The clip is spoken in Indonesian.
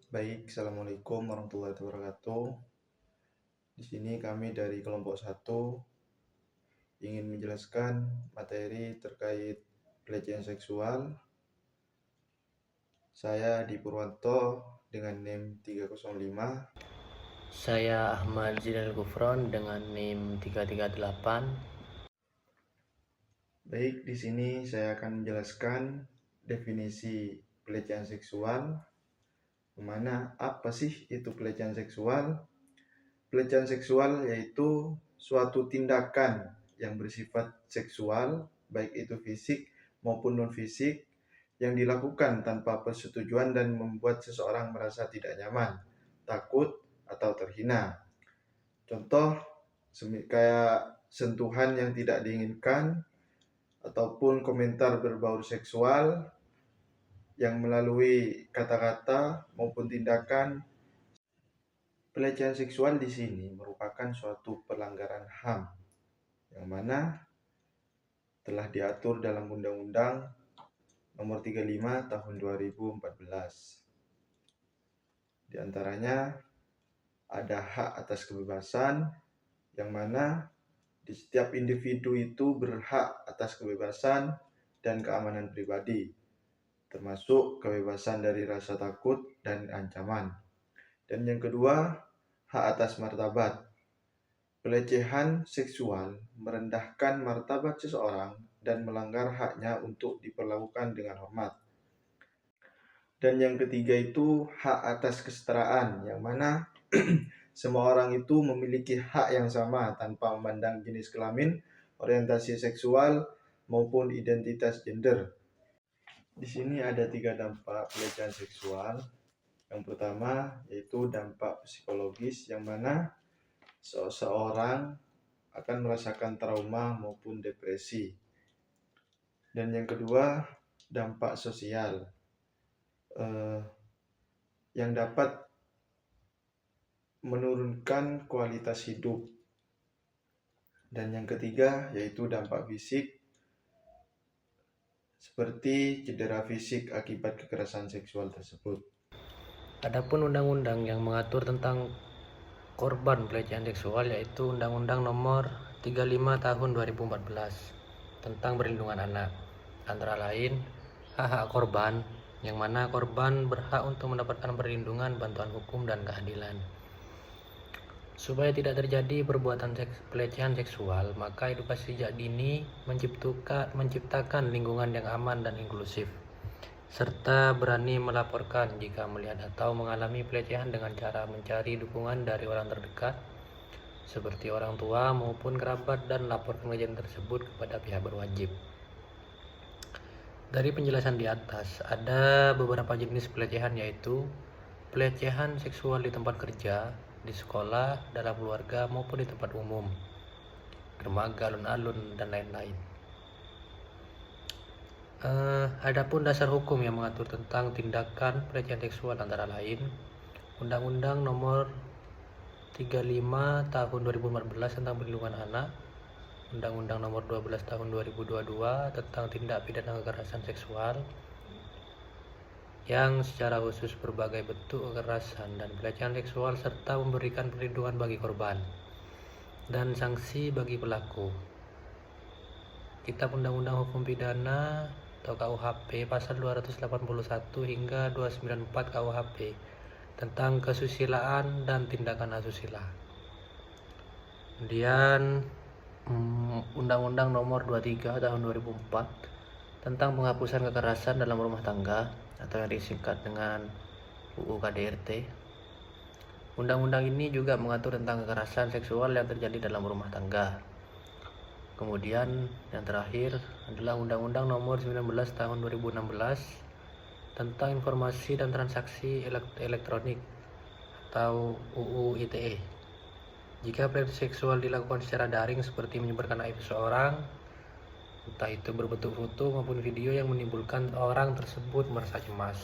Baik, Assalamualaikum warahmatullahi wabarakatuh. Di sini kami dari kelompok 1 ingin menjelaskan materi terkait pelecehan seksual. Saya Di Purwanto dengan NIM 305. Saya Ahmad Zinal Gufron dengan NIM 338. Baik, di sini saya akan menjelaskan definisi pelecehan seksual. Mana apa sih itu pelecehan seksual? Pelecehan seksual yaitu suatu tindakan yang bersifat seksual, baik itu fisik maupun non-fisik, yang dilakukan tanpa persetujuan dan membuat seseorang merasa tidak nyaman, takut, atau terhina. Contoh kayak sentuhan yang tidak diinginkan ataupun komentar berbau seksual yang melalui kata-kata maupun tindakan. Pelecehan seksual di sini merupakan suatu pelanggaran HAM yang mana telah diatur dalam Undang-Undang Nomor 35 Tahun 2014. Di antaranya ada hak atas kebebasan yang mana di setiap individu itu berhak atas kebebasan dan keamanan pribadi, termasuk kebebasan dari rasa takut dan ancaman. Dan yang kedua, hak atas martabat. Pelecehan seksual merendahkan martabat seseorang dan melanggar haknya untuk diperlakukan dengan hormat. Dan yang ketiga itu hak atas kesetaraan, yang mana semua orang itu memiliki hak yang sama tanpa memandang jenis kelamin, orientasi seksual, maupun identitas gender. Di sini ada 3 dampak pelecehan seksual. Yang pertama yaitu dampak psikologis, yang mana seseorang akan merasakan trauma maupun depresi. Dan yang kedua, dampak sosial yang dapat menurunkan kualitas hidup. Dan yang ketiga yaitu dampak fisik, seperti cedera fisik akibat kekerasan seksual tersebut. Adapun undang-undang yang mengatur tentang korban pelecehan seksual yaitu Undang-Undang Nomor 35 Tahun 2014 tentang perlindungan anak. Antara lain, hak-hak korban, yang mana korban berhak untuk mendapatkan perlindungan, bantuan hukum, dan keadilan. Supaya tidak terjadi perbuatan pelecehan seksual, maka edukasi sejak dini menciptakan lingkungan yang aman dan inklusif, serta berani melaporkan jika melihat atau mengalami pelecehan dengan cara mencari dukungan dari orang terdekat, seperti orang tua maupun kerabat, dan laporkan kejadian tersebut kepada pihak berwajib. Dari penjelasan di atas, ada beberapa jenis pelecehan, yaitu pelecehan seksual di tempat kerja, di sekolah, dalam keluarga, maupun di tempat umum, dermaga, alun-alun, dan lain-lain. Adapun dasar hukum yang mengatur tentang tindakan pelecehan seksual antara lain Undang-Undang Nomor 35 Tahun 2014 tentang perlindungan anak, Undang-Undang Nomor 12 Tahun 2022 tentang tindak pidana kekerasan seksual, yang secara khusus berbagai bentuk kekerasan dan pelecehan seksual serta memberikan perlindungan bagi korban dan sanksi bagi pelaku. Kitab Undang-Undang Hukum Pidana atau KUHP pasal 281 hingga 294 KUHP tentang kesusilaan dan tindakan asusila. Kemudian Undang-Undang Nomor 23 Tahun 2004 tentang penghapusan kekerasan dalam rumah tangga atau yang disingkat dengan UU KDRT. Undang-undang ini juga mengatur tentang kekerasan seksual yang terjadi dalam rumah tangga. Kemudian yang terakhir adalah Undang-Undang Nomor 19 Tahun 2016 tentang informasi dan transaksi elektronik atau UU ITE. Jika pelecehan seksual dilakukan secara daring seperti menyebarkan aib seseorang, entah itu berbentuk foto maupun video yang menimbulkan orang tersebut merasa cemas.